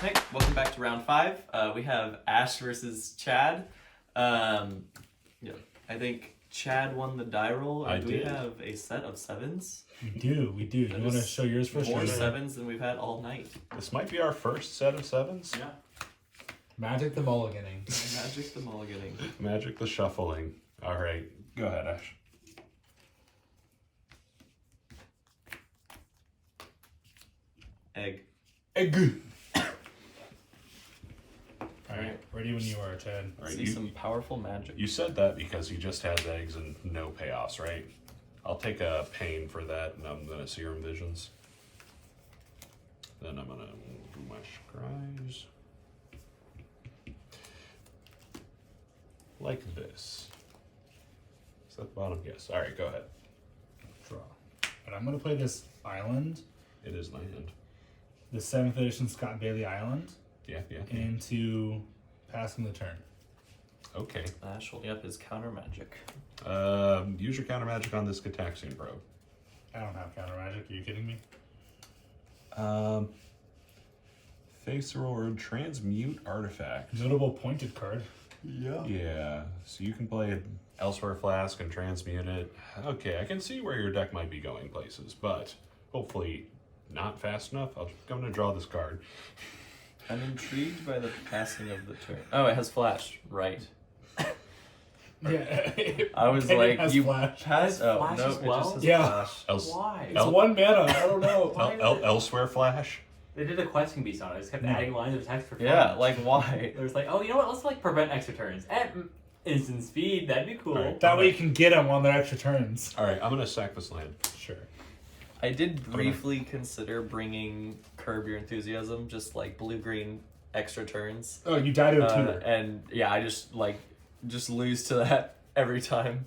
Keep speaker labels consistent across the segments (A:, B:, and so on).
A: Hey, welcome back to round 5. We have Ash versus Chad. Yeah, I think Chad won the die roll.
B: I
A: do
B: did.
A: We have a set of 7s.
C: We do. You want to show yours first?
A: More 7s than we've had all night.
B: This might be our first set of 7s.
A: Yeah.
C: Magic the mulliganing.
A: Magic the mulliganing.
B: Magic the shuffling. All right, go ahead, Ash.
A: Egg.
C: Alright, ready when you are, Chad.
B: All right,
A: See some powerful magic.
B: You said that because he just has eggs and no payoffs, right? I'll take a pain for that, and I'm gonna Serum Visions. Then I'm gonna do my scries. Like this. Is that the bottom? Yes. All right, go ahead.
C: Draw. And I'm going to play this island,
B: It is land.
C: the 7th edition Scott Bailey Island,
B: Yeah.
C: into passing the turn.
B: Okay.
A: Ash holding up his counter magic.
B: Use your counter magic on this Gataxian probe.
C: I don't have counter magic. Are you kidding me?
B: Face or transmute artifact.
C: Notable pointed card.
B: Yeah, so you can play it Elsewhere Flask and transmute it. Okay, I can see where your deck might be going places, but hopefully not fast enough. I'm going to draw this card.
A: I'm intrigued by the passing of the turn. Oh, it has flash. Right.
C: Yeah.
A: I was
C: And it
A: like,
C: has
A: you
C: flash.
A: passed? Oh,
D: Flash
A: no,
D: as
A: it
D: well?
A: just has
C: Yeah.
A: flash.
D: Why?
C: It's 1 mana. I don't know.
B: Elsewhere Flash?
D: They did a questing beast on it. I just kept adding lines of text for fun.
A: Yeah, like why?
D: It was like, oh, you know what? Let's like prevent extra turns. Instant speed. That'd be cool.
B: Alright.
C: That way you can get them on their extra turns.
B: All right, I'm going to sack this land.
C: Sure.
A: I did briefly consider bringing Curb Your Enthusiasm, just like blue-green extra turns.
C: Oh, you died to a tutor.
A: And yeah, I just lose to that every time.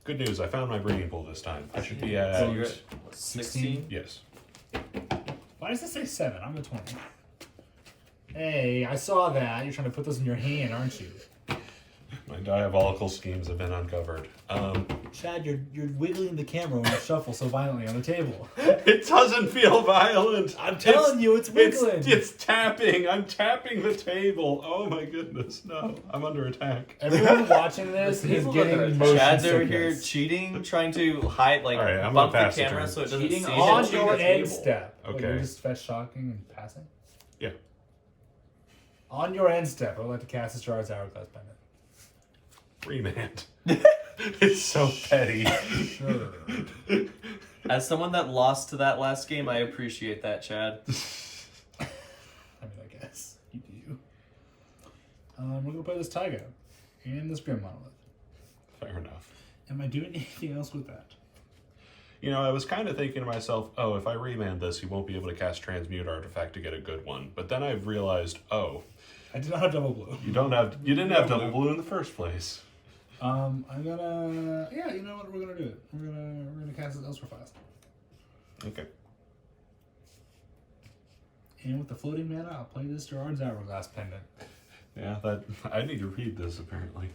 B: Good news, I found my breeding pool this time. I should be at...
A: So you're at 16?
B: Yes.
C: Why does it say 7? I'm at 20. Hey, I saw that. You're trying to put those in your hand, aren't you?
B: My diabolical schemes have been uncovered.
C: Chad, you're wiggling the camera when you shuffle so violently on the table.
B: It doesn't feel violent.
C: I'm telling you, it's wiggling.
B: It's tapping. I'm tapping the table. Oh my goodness, no. I'm under attack.
C: Everyone watching this
D: The
C: is
D: people that are-
C: getting motion
A: Chad's over here
C: sickness.
A: cheating, trying to hide, like,
B: All right, I'm
A: bump
B: gonna
A: the
B: pass the
A: camera
B: turn.
A: so it doesn't
D: Cheating
A: see
D: on
A: it.
C: On your
D: the
C: end
D: table.
C: step.
B: Okay.
C: Wait, you just fetch shocking and passing?
B: Yeah.
C: On your end step, I would like to cast a Shard's Hourglass Pendant.
B: Remand. It's so petty.
C: Sure.
A: As someone that lost to that last game, I appreciate that, Chad.
C: I mean, I guess. You do. We're going to play this Taiga and this Grim Monolith.
B: Fair enough.
C: Am I doing anything else with that?
B: You know, I was kind of thinking to myself, oh, if I remand this, he won't be able to cast Transmute Artifact to get a good one. But then I've realized, oh,
C: I did not have double blue.
B: you didn't have double blue in the first place.
C: I'm gonna. Yeah, you know what? We're gonna do it. We're gonna cast it Elsewhere Flask.
B: Okay.
C: And with the floating mana, I'll play this Gerard's Hourglass Pendant.
B: Yeah, I need to read this apparently.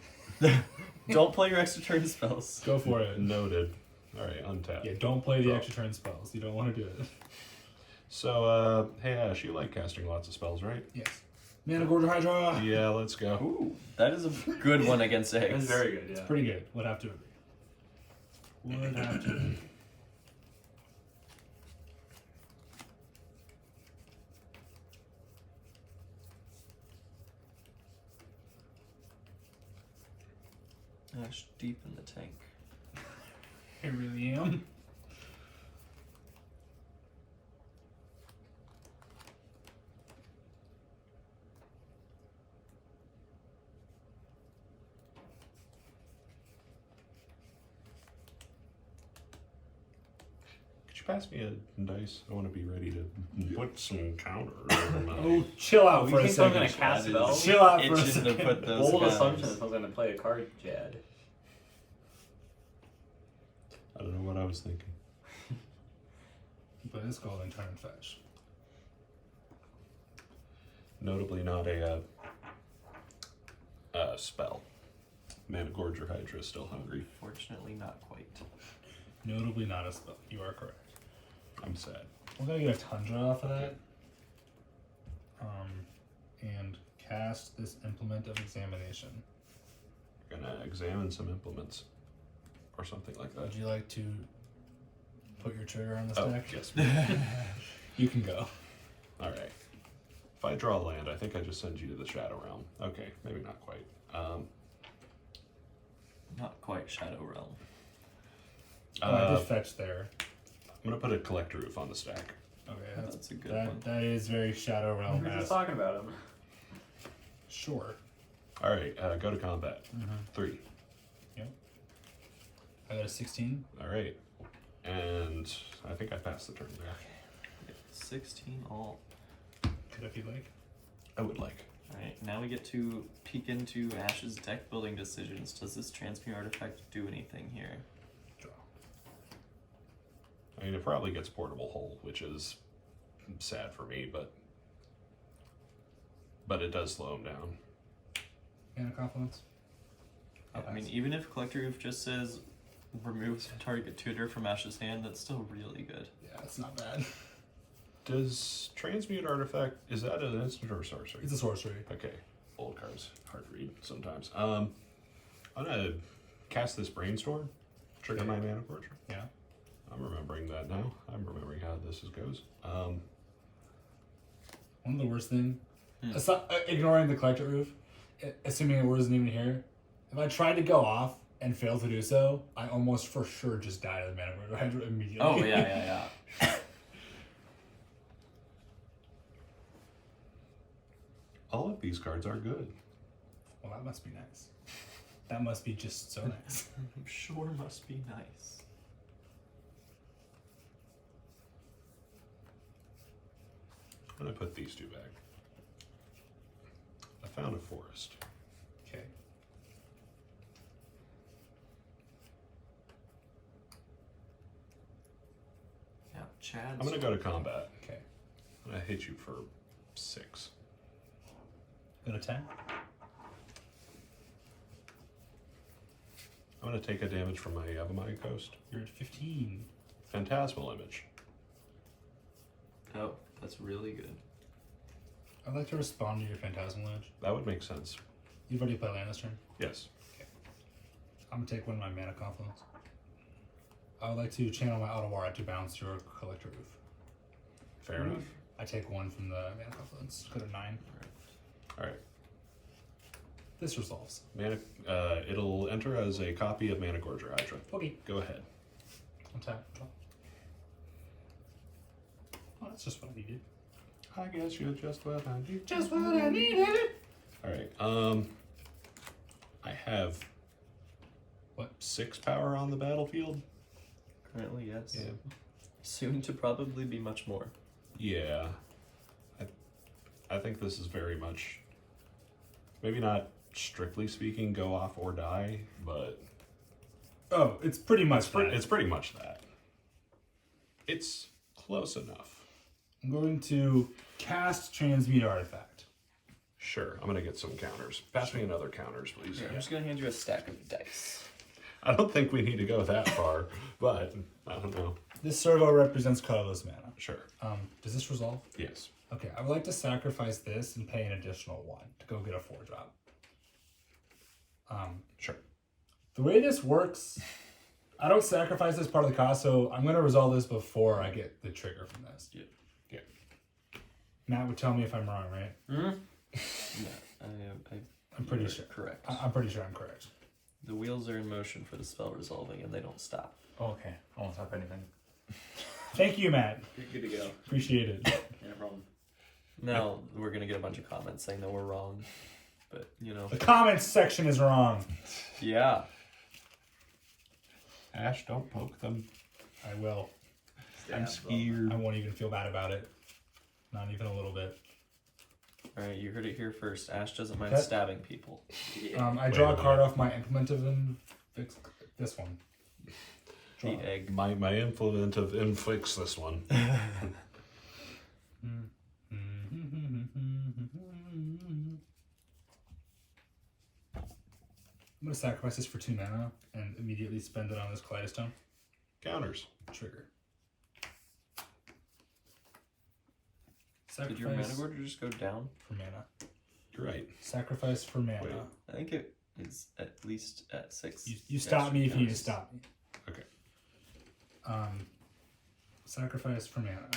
A: Don't play your extra turn spells.
C: Go for it.
B: Noted. All right, untap.
C: Yeah, don't play the extra turn spells. You don't want to do it.
B: So, hey Ash, you like casting lots of spells, right?
C: Yes. Mana Gorger Hydra.
B: Yeah, let's go.
A: Ooh, that is a good one against eggs.
D: That's very good. Yeah.
C: Pretty good. Would have to agree. Would have to agree.
A: Ash deep in the tank.
C: I really am.
B: Could you pass me a dice? I want to be ready to put some counters on my...
C: Oh, chill out for a
D: think someone's
C: second.
D: gonna cast spells?
C: Chill out for a
A: Itching to
C: second.
A: put those
D: Bold
A: guys.
D: assumption that someone's gonna play a card, Chad.
B: I don't know what I was thinking.
C: Play this golden turn and fetch.
B: Notably not a spell. Mana Gorger Hydra is still hungry.
A: Fortunately, not quite.
C: Notably not a spell. You are correct.
B: I'm sad.
C: We're gonna get a Tundra off of that. And cast this implement of examination.
B: Gonna examine some implements. Or something like that.
C: Would you like to put your trigger on the
B: Oh,
C: stack?
B: yes.
C: You can go.
B: Alright. If I draw land, I think I just send you to the Shadow Realm. Okay, maybe not quite.
A: Not quite Shadow Realm.
C: I did fetch there.
B: I'm gonna put a Collector Roof on the stack.
C: Okay,
A: That's a good one.
C: that is very Shadow Realm.
D: We were just talking about him.
C: Sure.
B: Alright, go to combat. 3.
C: Yep. I got a 16.
B: Alright. And I think I passed the turn there.
A: 16 all.
C: Could if you like.
B: I would like.
A: Alright, now we get to peek into Ash's deck building decisions. Does this transmute artifact do anything here?
C: Draw.
B: I mean, it probably gets Portable Hole, which is sad for me, but it does slow him down.
C: Mana Confluence.
A: I mean, even if Collector Roof just says remove target tutor from Ash's hand, that's still really good.
C: Yeah, it's not bad.
B: Does Transmute Artifact, is that an instant or a sorcery?
C: It's a sorcery.
B: Okay, old cards, hard to read sometimes. I'm gonna cast this Brainstorm, trigger my Mana Forger.
C: Yeah.
B: I'm remembering that now. I'm remembering how this goes.
C: One of the worst thing, ignoring the Collector Roof, assuming it wasn't even here, if I tried to go off and failed to do so, I almost for sure just died of the Mana Forger immediately.
A: Oh, yeah.
B: All of these cards are good.
C: Well, that must be nice. That must be just so nice.
A: I'm sure must be nice.
B: I'm gonna put these two back. I found a forest.
C: Okay.
A: Yeah, Chad.
B: I'm gonna go to combat.
C: Okay.
B: I'm gonna hit you for 6.
C: Go to 10.
B: I'm gonna take a damage from my Yavimaya Coast.
C: You're at 15.
B: Phantasmal Image.
A: Oh, that's really good.
C: I'd like to respond to your Phantasmal Image.
B: That would make sense.
C: You've already played land this turn.
B: Yes.
C: I'm gonna take one of my Mana Confluence. I would like to channel my Otawara to bounce your Collector Roof.
B: Fair enough.
C: I take one from the Mana Confluence. Go to 9.
B: Alright.
C: This resolves.
B: Mana, it'll enter as a copy of Mana Gorger Hydra.
C: Okay.
B: Go ahead.
C: Untap. Draw. Oh, that's just what I needed.
B: I guess you're just what I need.
C: Just what I needed.
B: Alright, I have
C: What?
B: 6 power on the battlefield.
A: Currently, yes.
B: Yeah.
A: Soon to probably be much more.
B: Yeah. I think this is very much, maybe not strictly speaking, go off or die, but
C: Oh, it's pretty much
B: it's pretty much that. It's close enough.
C: I'm going to cast Transmute Artifact.
B: Sure, I'm gonna get some counters. Pass me another counters, please.
A: I'm just gonna hand you a stack of dice.
B: I don't think we need to go that far, but I don't know.
C: This servo represents colorless mana.
B: Sure.
C: Does this resolve?
B: Yes.
C: Okay, I would like to sacrifice this and pay an additional 1 to go get a 4-drop.
B: Sure.
C: The way this works, I don't sacrifice this part of the cost, so I'm going to resolve this before I get the trigger from this.
A: Yeah.
C: Matt would tell me if I'm wrong, right?
A: Yeah,
C: I'm pretty
A: you're
C: sure.
A: Correct.
C: I'm pretty sure I'm correct.
A: The wheels are in motion for the spell resolving, and they don't stop.
D: Oh, okay. I won't stop anything.
C: Thank you, Matt.
D: You're good to go.
C: Appreciate it.
D: No problem.
A: Now we're gonna get a bunch of comments saying that we're wrong, but you know.
C: The comments section is wrong.
A: Yeah.
B: Ash, don't poke them.
C: I will.
B: I'm scared.
C: I won't even feel bad about it. Not even a little bit.
A: All right, you heard it here first. Ash doesn't mind
C: Okay.
A: stabbing people.
C: I draw a card off my implement of this one.
A: The
C: Draw.
A: egg.
B: My influence of inflicts this one.
C: I'm gonna sacrifice this for 2 mana and immediately spend it on this Kaleidostone.
B: Counters.
C: Trigger.
A: Did your mana order just go down?
C: for mana.
B: You're right.
C: Sacrifice for mana.
B: Wait.
A: I think it is at least at 6.
C: You stop me if you need to
A: counters.
C: stop me.
B: Okay.
C: Sacrifice for mana.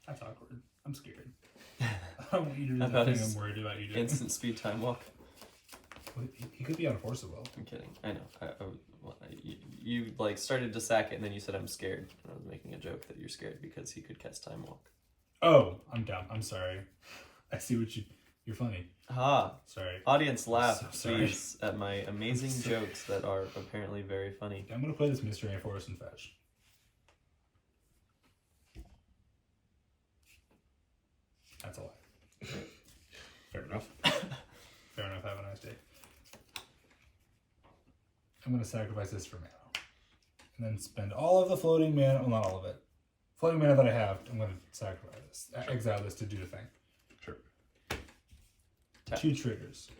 C: That's awkward. I'm scared. I don't want you to do
A: How
C: the
A: about
C: thing
A: his
C: I'm worried about you doing.
A: Instant speed time walk.
C: Well, he could be unforceable.
A: I'm kidding. I know. You like started to sack it, and then you said I'm scared. I was making a joke that you're scared because he could cast time walk.
C: Oh, I'm dumb. I'm sorry. I see what you're funny.
A: Ha!
C: Sorry.
A: Audience laugh,
C: So sorry.
A: please, at my amazing jokes that are apparently very funny.
C: I'm gonna play this Mystery Forest and fetch. That's a lie.
B: Fair enough.
C: Fair enough. Have a nice day. I'm gonna sacrifice this for mana, and then spend all of the floating mana. Well, not all of it. Floating mana that I have. I'm gonna sacrifice this.
B: Sure.
C: Exile this to do the thing.
B: Sure.
A: Tap.
C: 2 triggers.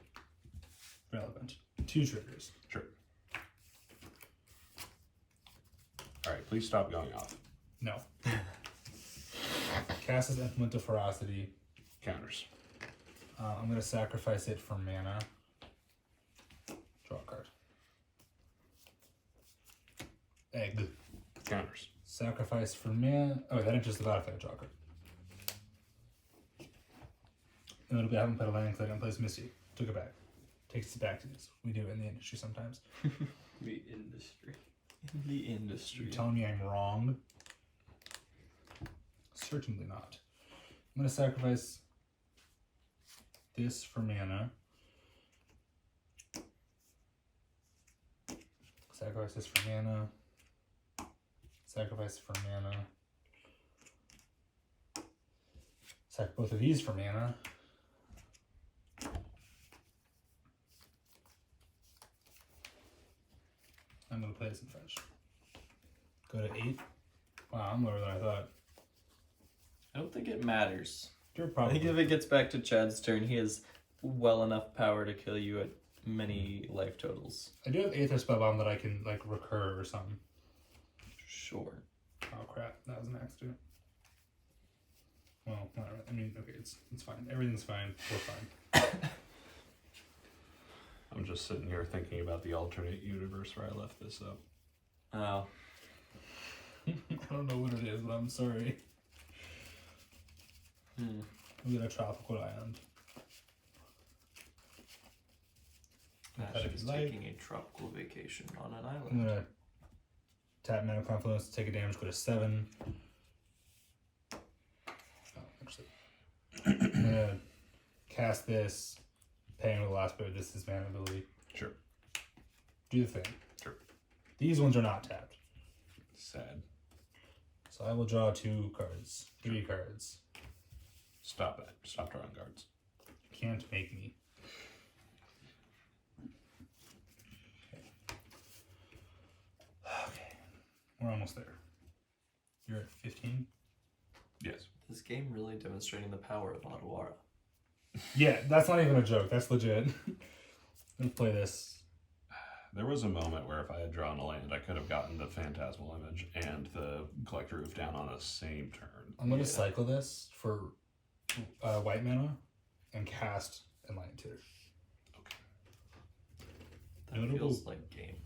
C: Relevant. 2 triggers.
B: Sure. All right, please stop going off.
C: No. Cast as Implement of Ferocity.
B: Counters.
C: I'm gonna sacrifice it for mana. Draw a card. Egg.
B: Counters.
C: Sacrifice for mana. Oh, that enters the battlefield. Draw a card. And it'll be I haven't played a land because I didn't play this Misty. Took it back. Takes it back to this. We do it in the industry sometimes.
A: The industry. In the industry.
C: You're telling me I'm wrong? Certainly not. I'm gonna sacrifice this for mana. Sacrifice this for mana. Sacrifice for mana. Sack both of these for mana. I'm gonna play this in French. Go to 8. Wow, I'm lower than I thought.
A: I don't think it matters.
C: You're
A: I
C: probably.
A: think if it gets back to Chad's turn, he has well enough power to kill you at many life totals.
C: I do have Aether Spellbound that I can like recur or something.
A: Sure.
C: Oh crap, that was an accident. Well, not really. I mean, okay, it's fine. Everything's fine. We're fine.
B: I'm just sitting here thinking about the alternate universe where I left this up.
A: Oh.
C: I don't know what it is, but I'm sorry. We got a tropical island.
A: Ash
C: If
A: is
C: you like.
A: taking a tropical vacation on an
C: I'm
A: island.
C: gonna tap Mana Confluence to take a damage, go to 7. Oh, actually. I'm gonna cast this, paying with the last bit of this mana ability.
B: Sure.
C: Do the thing.
B: Sure.
C: These ones are not tapped.
B: Sad.
C: So I will draw 2 cards. 3 cards.
B: Stop it. Stop drawing cards.
C: Can't make me. Okay. We're almost there. You're at 15?
B: Yes.
A: This game really demonstrating the power of Adawara.
C: Yeah, that's not even a joke. That's legit. Let's play this.
B: There was a moment where if I had drawn a land, I could have gotten the Phantasmal Image and the Collector Roof down on the same turn.
C: I'm going to
A: Yeah.
C: cycle this for white mana and cast Enlightened Tutor.
A: That
C: Notable-
A: feels like game.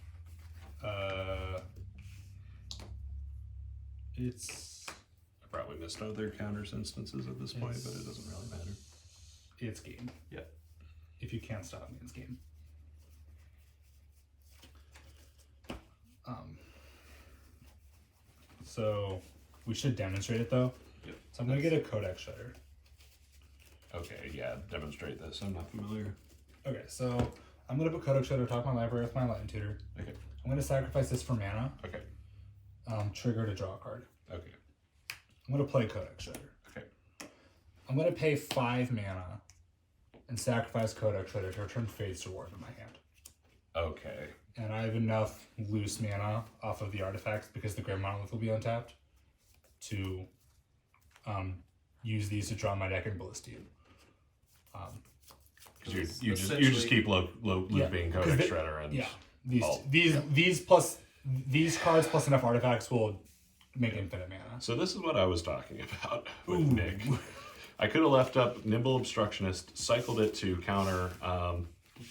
C: It's
B: I probably missed other counters instances at this point, but it doesn't really matter.
C: it's game.
A: Yeah.
C: If you can't stop me, it's game. So we should demonstrate it though.
A: Yep.
C: So I'm gonna get a Codex Shredder.
B: Okay, yeah, demonstrate this. I'm not familiar.
C: Okay, so I'm gonna put Codex Shredder top of my library with my Enlightened Tutor.
B: Okay.
C: I'm gonna sacrifice this for mana.
B: Okay.
C: Trigger to draw a card.
B: Okay.
C: I'm gonna play Codex Shredder.
B: Okay.
C: I'm gonna pay 5 mana and sacrifice Codex Shredder to return Fade's to Ward in my hand.
B: Okay.
C: And I have enough loose mana off of the artifacts because the Gray Monolith will be untapped to use these to draw my deck in Ballistine.
B: Because you just keep looping
C: Yeah, 'cause
B: Codex
C: they-
B: Shredder and
C: Yeah, these
B: Oh,
C: these plus these cards plus enough artifacts will make infinite mana.
B: So this is what I was talking about with
C: Ooh.
B: Nick. I could have left up Nimble Obstructionist, cycled it to counter.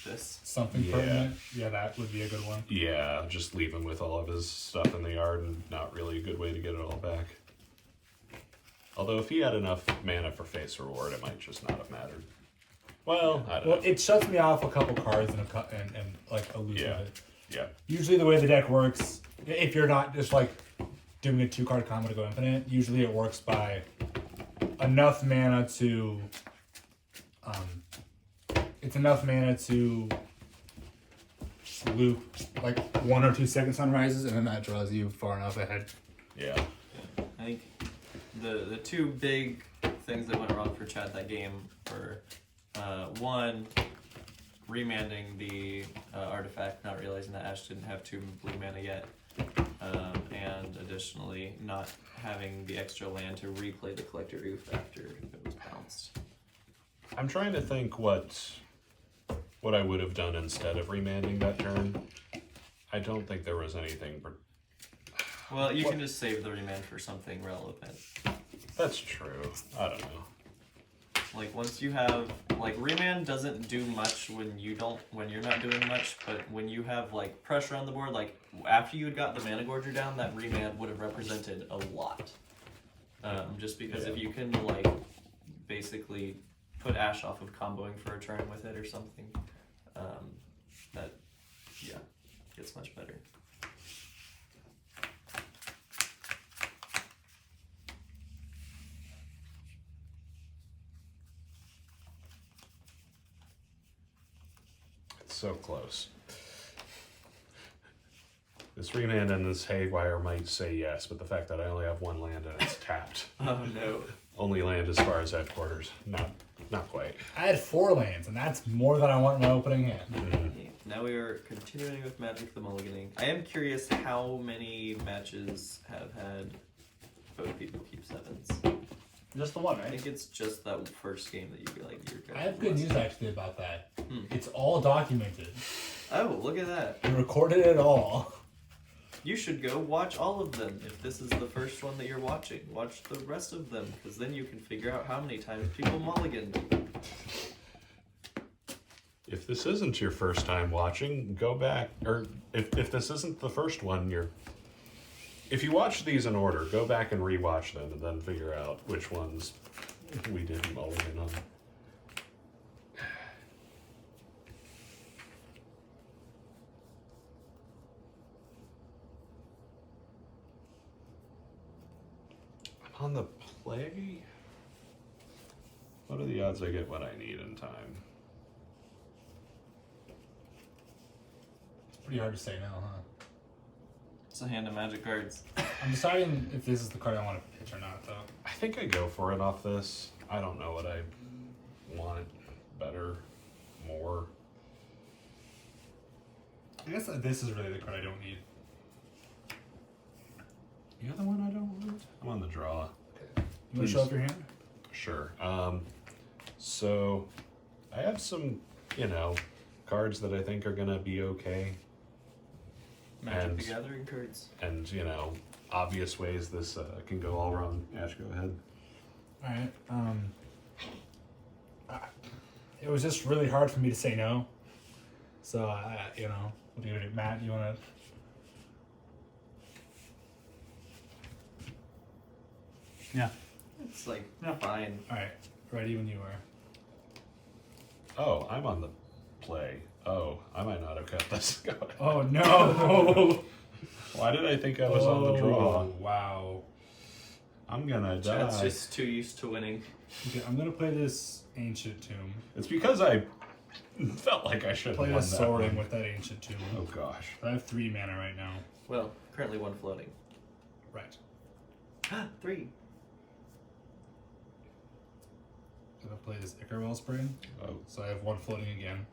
A: This.
C: Something
B: Yeah.
C: permanent. Yeah, that would be a good one.
B: Yeah, just leave him with all of his stuff in the yard, and not really a good way to get it all back. Although if he had enough mana for face reward, it might just not have mattered. Well, I don't
C: Well,
B: know.
C: it shuts me off a couple cards and like a loop
B: Yeah.
C: of it.
B: Yeah.
C: Usually the way the deck works, if you're not just like doing a 2-card combo to go infinite, usually it works by enough mana to it's enough mana to loop like 1 or 2 second sunrises, and then that draws you far enough ahead.
B: Yeah.
A: I think the two big things that went wrong for Chad that game were one, remanding the artifact, not realizing that Ash didn't have 2 blue mana yet, and additionally not having the extra land to replay the Collector Oof after it was bounced.
B: I'm trying to think what I would have done instead of remanding that turn. I don't think there was anything.
A: Well, you can just save the remand for something relevant.
B: That's true. I don't know.
A: Like once you have remand doesn't do much when you're not doing much, but when you have like pressure on the board, like after you had got the mana gorger down, that remand would have represented a lot. Just because if you can like basically put Ash off of comboing for a turn with it or something, that gets much better.
B: So close. This remand and this haywire might say yes, but the fact that I only have 1 land and it's tapped.
A: Oh no.
B: Only land as far as headquarters. Not quite.
C: I had 4 lands, and that's more than I want in my opening hand.
A: Now we are continuing with Magic the Mulliganing. I am curious how many matches have had both people keep 7s.
C: Just the one,
A: I
C: right?
A: think it's just that first game that you're
C: I have good news actually about that.
A: Hmm.
C: It's all documented.
A: Oh, look at that.
C: We recorded it all.
A: You should go watch all of them. If this is the first one that you're watching, watch the rest of them, because then you can figure out how many times people mulliganed.
B: If this isn't your first time watching, go back. Or if this isn't the first one, if you watch these in order, go back and rewatch them and then figure out which ones we didn't mulligan on. I'm on the play? What are the odds I get what I need in time?
C: It's pretty hard to say now, huh?
A: It's a hand of magic cards.
C: I'm deciding if this is the card I want to pitch or not, though.
B: I think I go for it off this. I don't know what I want better, more.
C: I guess that this is really the card I don't need.
B: The other one I don't want? I'm on the draw.
C: Okay. You want to show off your hand?
B: Sure. So I have some, cards that I think are gonna be okay.
A: Magic
B: And-
A: the Gathering cards.
B: And, obvious ways this can go all wrong. Ash, go ahead.
C: Alright, it was just really hard for me to say no. So, what do you do? Matt, you want to... Yeah.
A: It's like
C: Yeah.
A: fine.
C: Alright, ready when you are.
B: Oh, I'm on the play. Oh, I might not have kept this going.
C: Oh, no!
B: Why did I think I was on the draw?
C: Oh, wow.
B: I'm gonna die.
A: Chad's just too used to winning.
C: Okay, I'm going to play this Ancient Tomb.
B: It's because I felt like I should have
C: Play
B: won
C: this
B: that
C: Soul Ring
B: one.
C: with that Ancient Tomb.
B: Oh gosh.
C: I have 3 mana right now.
A: Well, currently 1 floating.
C: Right.
A: 3.
C: I'm going to play this Ichor Wellspring.
B: Oh,
C: So I have 1 floating again.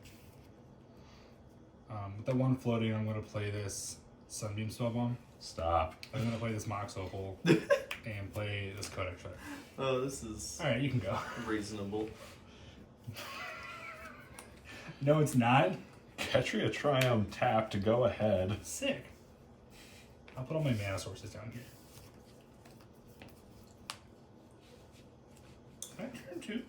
C: With that 1 floating, I'm going to play this Sunbeam Spellbomb.
B: stop.
C: I'm going to play this Mox Opal and play this Codex Shredder.
A: Oh, this is
C: Alright, you can go.
A: reasonable.
C: No, it's not.
B: Ketria Triumph, tap to go ahead.
C: Sick. I'll put all my mana sources down here.
B: 2.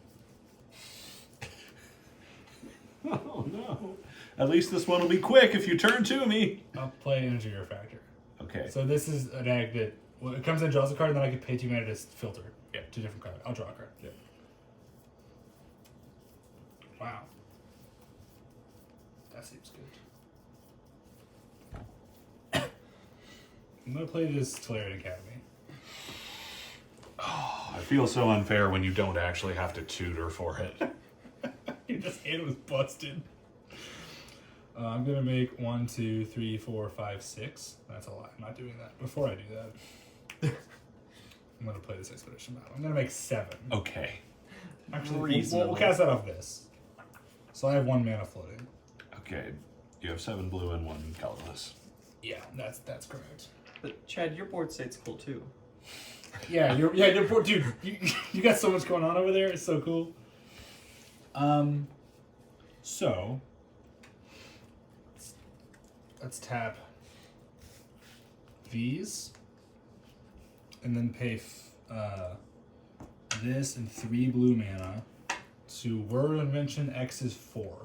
B: Oh no. At least this one will be quick if you turn to me.
C: I'll play Energy Refractor.
B: Okay.
C: So this is an egg that, well, it comes in, draws a card, and then I can pay 2 mana to filter.
B: Yeah.
C: 2 different cards. I'll draw a card.
B: Yeah.
C: Wow. That seems good. I'm going to play this Tolarian Academy.
B: Oh, I feel so unfair when you don't actually have to tutor for it.
C: Your just hand was busted. I'm going to make 1, 2, 3, 4, 5, 6. That's a lie. I'm not doing that. Before I do that, I'm going to play this Expedition Battle. I'm going to make 7.
B: Okay.
C: Actually,
A: Reasonable.
C: we'll cast that off this. So I have 1 mana floating.
B: Okay. You have 7 blue and 1 colorless.
C: Yeah, that's correct.
A: But Chad, your board state's cool too.
C: Yeah, you're poor dude. You got so much going on over there. It's so cool. So let's tap these, and then pay this and 3 blue mana to Word Invention X is 4.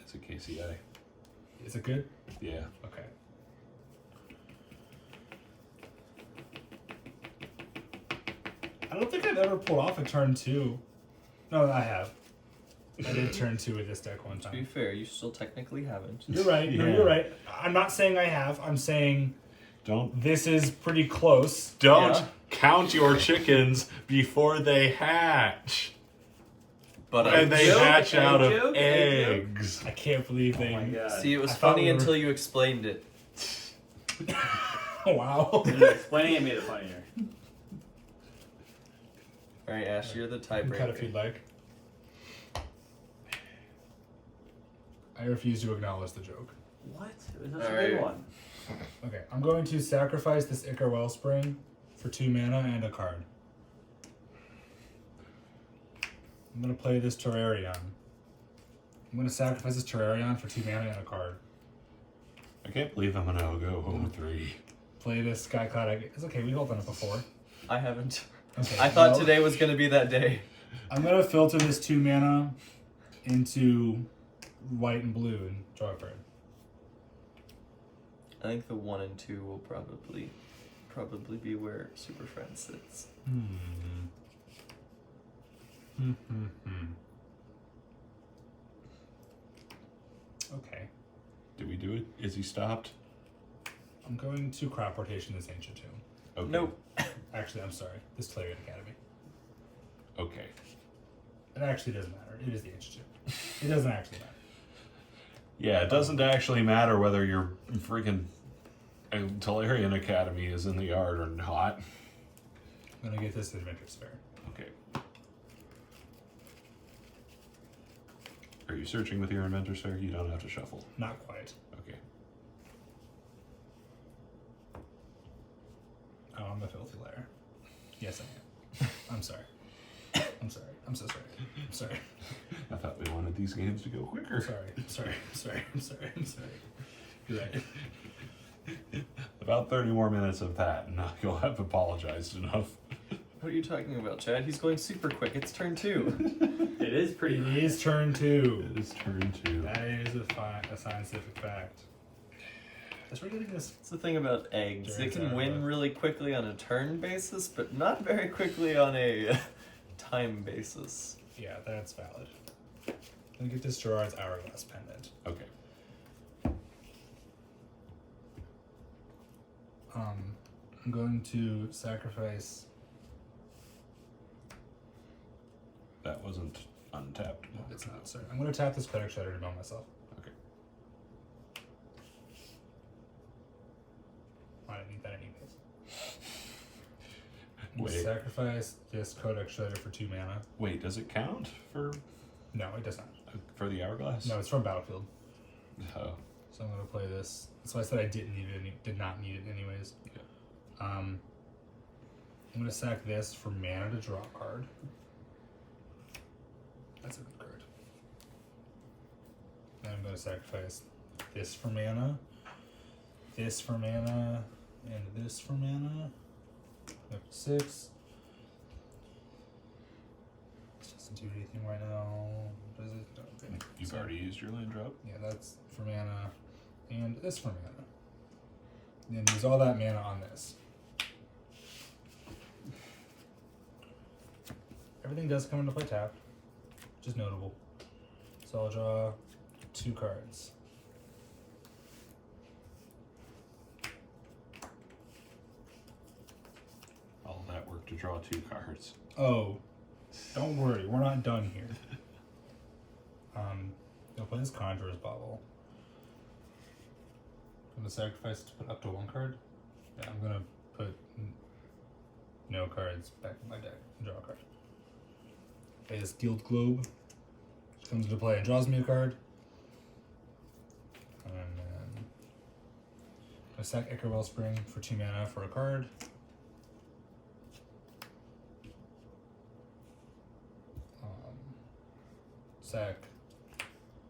B: It's a KCA.
C: Is it good?
B: Yeah.
C: Okay. I don't think I've ever pulled off a turn 2. No, I have. I did turn 2 with this deck one
A: To be
C: time.
A: fair, you still technically haven't.
C: You're right. No,
B: Yeah.
C: you're right. I'm not saying I have. I'm saying
B: Don't
C: this is pretty close.
B: don't
A: Yeah.
B: count your chickens before they hatch.
A: But
B: And they
D: joke,
B: hatch
D: egg
B: out of
D: joke, egg joke.
C: I
B: eggs.
C: can't believe they.
D: Oh my god.
A: see, it was
C: I thought
A: funny
C: we were-
A: until you explained it.
C: Oh, wow.
D: Explaining it made it funnier.
A: All right, Ash, you're the
C: You can cut if you'd
A: tiebreaker.
C: like. I refuse to acknowledge the joke.
D: What? It was such a
A: Alright.
D: good one.
C: Okay, I'm going to sacrifice this Ichor Wellspring for 2 mana and a card. I'm going to play this Terrarion. I'm going to sacrifice this Terrarion for 2 mana and a card.
B: I can't believe I'm gonna go home 3.
C: Play this Skycloud Egg. It's okay, we've all done it before.
A: I haven't.
C: Okay,
A: I thought
C: well,
A: today was gonna be that day.
C: I'm going to filter this 2 mana into white and blue and draw a card.
A: I think the 1 and 2 will probably be where Super Friends sits.
C: Okay.
B: Did we do it? Is he stopped?
C: I'm going to crop rotation this Ancient Tomb.
B: Okay.
A: Nope.
C: Actually, I'm sorry. This Tolarian Academy.
B: Okay.
C: It actually doesn't matter. It is the Ancient Tomb. It doesn't actually matter.
B: Yeah, it doesn't actually matter whether your freaking Tolarian Academy is in the yard or not.
C: I'm gonna get this Adventure Sphere.
B: Okay. Are you searching with your inventor, sir? You don't have to shuffle.
C: Not quite.
B: Okay.
C: Oh, I'm a filthy liar. Yes, I am. I'm sorry. I'm sorry. I'm so sorry. I'm sorry.
B: I thought we wanted these games to go quicker.
C: I'm sorry. I'm sorry. I'm sorry. I'm sorry. I'm sorry. You're right.
B: About 30 more minutes of that, and you'll have apologized enough.
A: What are you talking about, Chad? He's going super quick. It's turn 2.
D: It is pretty.
C: It is turn 2.
B: It is turn 2.
C: That is a scientific fact. That's we're getting this.
A: That's the thing about eggs. They
C: During
A: can win
C: time,
A: really quickly on a turn basis, but not very quickly on a time basis.
C: Yeah, that's valid. I'm gonna get this Gerard's Hourglass Pendant.
B: Okay.
C: I'm going to sacrifice.
B: That wasn't untapped.
C: No, it's not. Sorry, I'm gonna tap this Credit Shredder to build myself.
B: Okay.
C: I didn't need that anyways.
B: Wait.
C: Sacrifice this Codex Shredder for 2 mana.
B: Wait, does it count for
C: No, it does not.
B: the hourglass?
C: No, it's from Battlefield.
B: Oh.
C: So I'm gonna play this. That's why I said I did not need it anyways.
B: Yeah.
C: I'm gonna sack this for mana to draw a card. That's a good card. Then I'm gonna sacrifice this for mana, this for mana, and this for mana. Up to 6. Doesn't do anything right now. Does it? Okay.
B: You've already used your land drop.
C: Yeah, that's for mana. And this for mana. And use all that mana on this. Everything does come into play tapped, which is notable. So I'll draw 2 cards.
B: All that work to draw 2 cards.
C: Oh, don't worry, we're not done here. I'll play this Conjurer's Bauble. I'm gonna sacrifice to put up to 1 card. Yeah, I'm gonna put no cards back in my deck and draw a card. Play this Guild Globe. Which comes into play and draws me a card. And then I sack Echo Wellspring for 2 mana for a card. Sack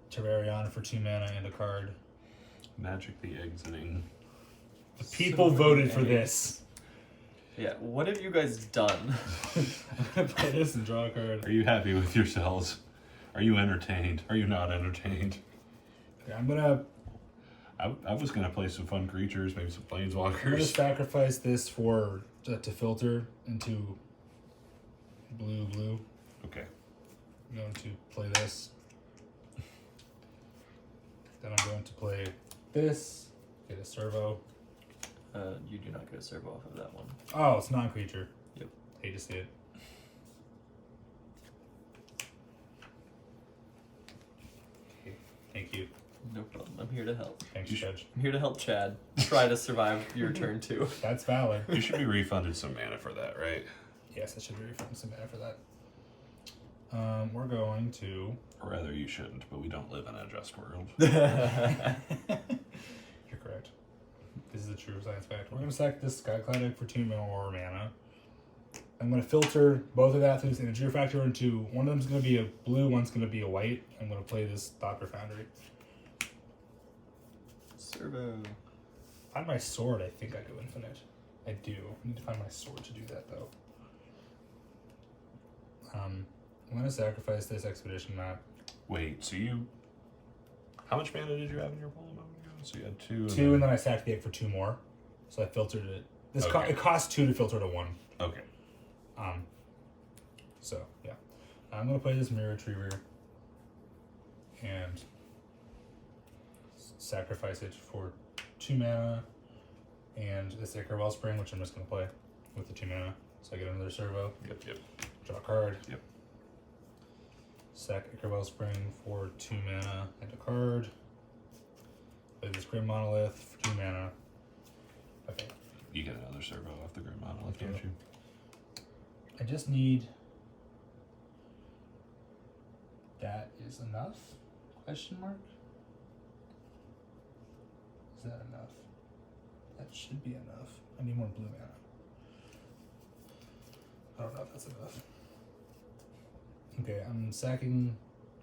C: Terrarion for 2 mana and a card.
B: Magic the exiting.
C: The people voted for this.
A: Yeah, what have you guys done?
C: Play this and draw a card.
B: Are you happy with yourselves? Are you entertained? Are you not entertained?
C: Okay, I'm gonna
B: I was gonna play some fun creatures, maybe some
C: I'm gonna
B: planeswalkers.
C: sacrifice this for to filter into blue.
B: Okay.
C: I'm going to play this. Then I'm going to play this. Get a servo.
A: You do not get a servo off of that one.
C: Oh, it's non-creature.
A: Yep.
C: Hate to see it. Okay. Thank you.
A: No problem. I'm here to help.
C: Thanks,
B: You
C: Judge.
A: I'm here to help Chad try to survive your turn too.
C: That's valid.
B: You should be refunded some mana for that, right?
C: Yes, I should be refunding some mana for that. We're going to.
B: Or rather, you shouldn't, but we don't live in a just world.
C: You're correct. This is a true science fact. We're going to sack this Skyclad for 2 more mana. I'm going to filter both of that through this energy refractor into. One of them's going to be a blue, one's going to be a white. I'm going to play this Thopter Foundry.
A: Servo.
C: Find my sword, I think I go infinite. I do. I need to find my sword to do that, though. I'm going to sacrifice this Expedition map.
B: Wait, so you... How much mana did you have in your pool a moment ago? So you had 2.
C: 2, and then I sacked the 8 for 2 more. So I filtered it. This
B: Okay.
C: it costs 2 to filter to 1.
B: Okay.
C: So yeah, I'm gonna play this Mirror Retriever and sacrifice it for 2 mana, and this Ichor Wellspring, which I'm just gonna play with the 2 mana. So I get another servo.
B: Yep.
C: Draw a card.
B: Yep.
C: Sack Ichor Wellspring for 2 mana and a card. Play this Grim Monolith for 2 mana. Okay.
B: You get another servo off the Grim Monolith,
C: Okay.
B: don't you?
C: I just need. That is enough? Question mark? Is that enough? That should be enough. I need more blue mana. I don't know if that's enough. Okay, I'm sacking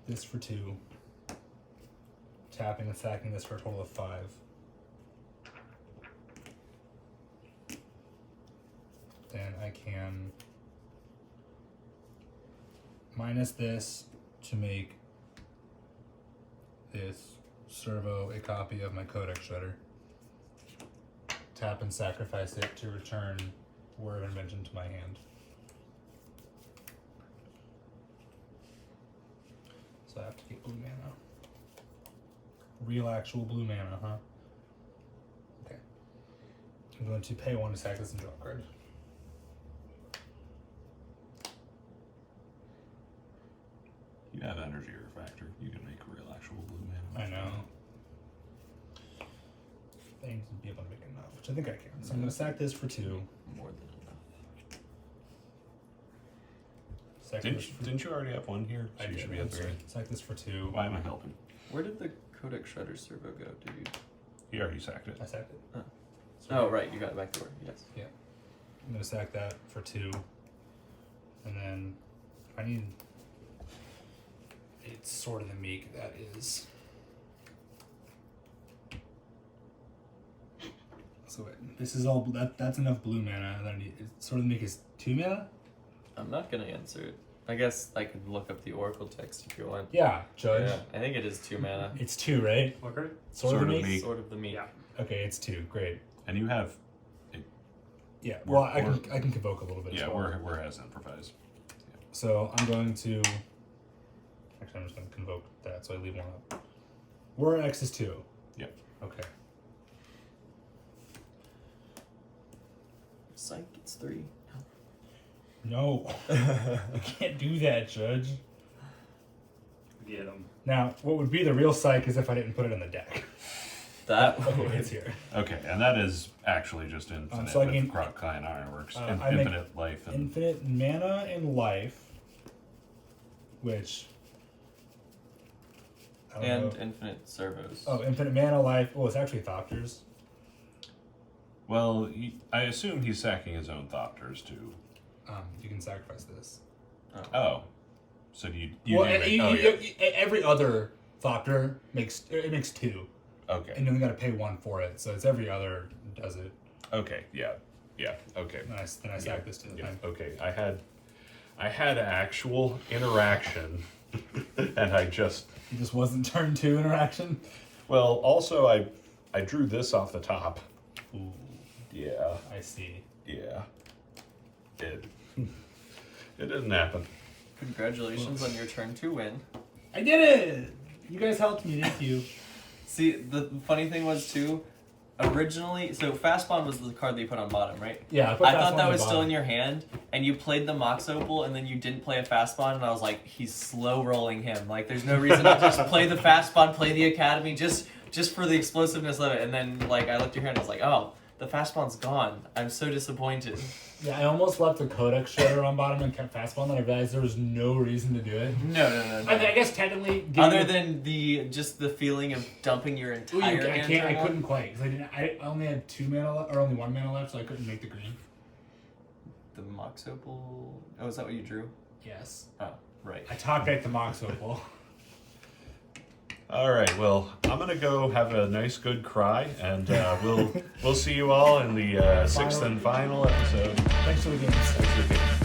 C: this for 2. Tapping and sacking this for a total of 5. Then I can minus this to make this servo a copy of my Codex Shredder. Tap and sacrifice it to return Word of Invention to my hand. So I have to get blue mana. Real actual blue mana, huh? Okay. I'm going to pay 1 to sack this and draw a card.
B: You have energy refractor. You can make real actual blue mana.
C: I know. I need to be able to make enough, which I think I can. So I'm going to sack this for 2.
A: More than enough.
C: Sack this for
B: Didn't you already have 1 here? So
C: I
B: you
C: did.
B: should be
C: I'm
B: at 3.
C: sorry. Sack this for 2.
B: Why am I helping?
A: Where did the Codex Shredder servo go? Did you?
B: He already sacked it.
C: I sacked it.
A: Oh.
C: Sorry.
A: Oh, right. You got it back to work. Yes.
C: I'm going to sack that for 2. And then I need. It's sort of the meek that is. So wait, this is all that's enough blue mana. And then I need, it's sort of the meek is 2 mana.
A: I'm not gonna answer it. I guess I could look up the Oracle text if you want.
C: Yeah, Judge.
A: Yeah, I think it is 2 mana.
C: It's 2, right?
D: What card?
C: Sword of the Meek?
A: Sword of the Meek.
D: Yeah.
C: Okay, it's 2. Great.
B: And you have.
C: Yeah.
B: We're-
C: Well, I can convoke a little bit.
B: Yeah,
C: as well.
B: we're as improvise.
C: So I'm going to. Actually, I'm just going to convoke that, so I leave one up. War X is 2.
B: Yep.
C: Okay.
A: Psych, it's 3.
C: No, you can't do that, Judge.
D: Get him.
C: Now, what would be the real psych is if I didn't put it in the deck.
A: That
C: Okay, it's here.
B: Okay, and that is actually just infinite
C: so I
B: with
C: can-
B: Client Ironworks.
C: I make
B: Infinite life. And,
C: Infinite mana and life, which. I don't
A: and
C: know.
A: infinite servos.
C: Oh, infinite mana, life. Oh, it's actually Thopters.
B: well, I assume he's sacking his own Thopters too.
C: You can sacrifice this.
B: Oh. So you
C: Well,
B: do make,
C: every other Thopter makes 2,
B: okay.
C: and you only got to pay 1 for it. So it's every other does it.
B: Okay, yeah. Yeah, okay.
C: Then I sack this to the
B: Yeah,
C: thing.
B: okay. I had actual interaction and I just
C: It just wasn't turn 2 interaction.
B: well, also I drew this off the top.
C: Ooh,
B: Yeah.
C: I see.
B: Yeah. It didn't happen.
A: Congratulations on your turn 2 win.
C: I did it! You guys helped me, thank you.
A: See, the funny thing was too, originally, so Fast Spawn was the card that you put on bottom, right?
C: Yeah, I, put
A: I
C: Fast
A: thought
C: One
A: that
C: on
A: was
C: the
A: still in
C: bottom.
A: your hand, and you played the Mox Opal, and then you didn't play a Fast Spawn, and I was like, he's slow rolling him. Like, there's no reason to just play the Fast Spawn, play the Academy, just for the explosiveness of it. And then, like, I looked at your hand, and I was like, oh, the Fast Spawn's gone. I'm so disappointed.
C: Yeah, I almost left the Codex Shredder on bottom and kept Fast One, and I realized there was no reason to do it.
A: No.
C: I guess technically,
A: Other than the feeling of dumping your
C: Ooh,
A: entire
C: I
A: hand.
C: can't. I
A: turn one.
C: couldn't quite because I only had 2 mana left, or only 1 mana left, so I couldn't make the green.
A: The Mox Opal. Oh, is that what you drew?
C: Yes,
A: Oh, right.
C: I top decked the Mox Opal.
B: All right. Well, I'm gonna go have a nice, good cry, and we'll see you all in the 6th and final episode.
C: Thanks for the games.
B: Thanks for the game.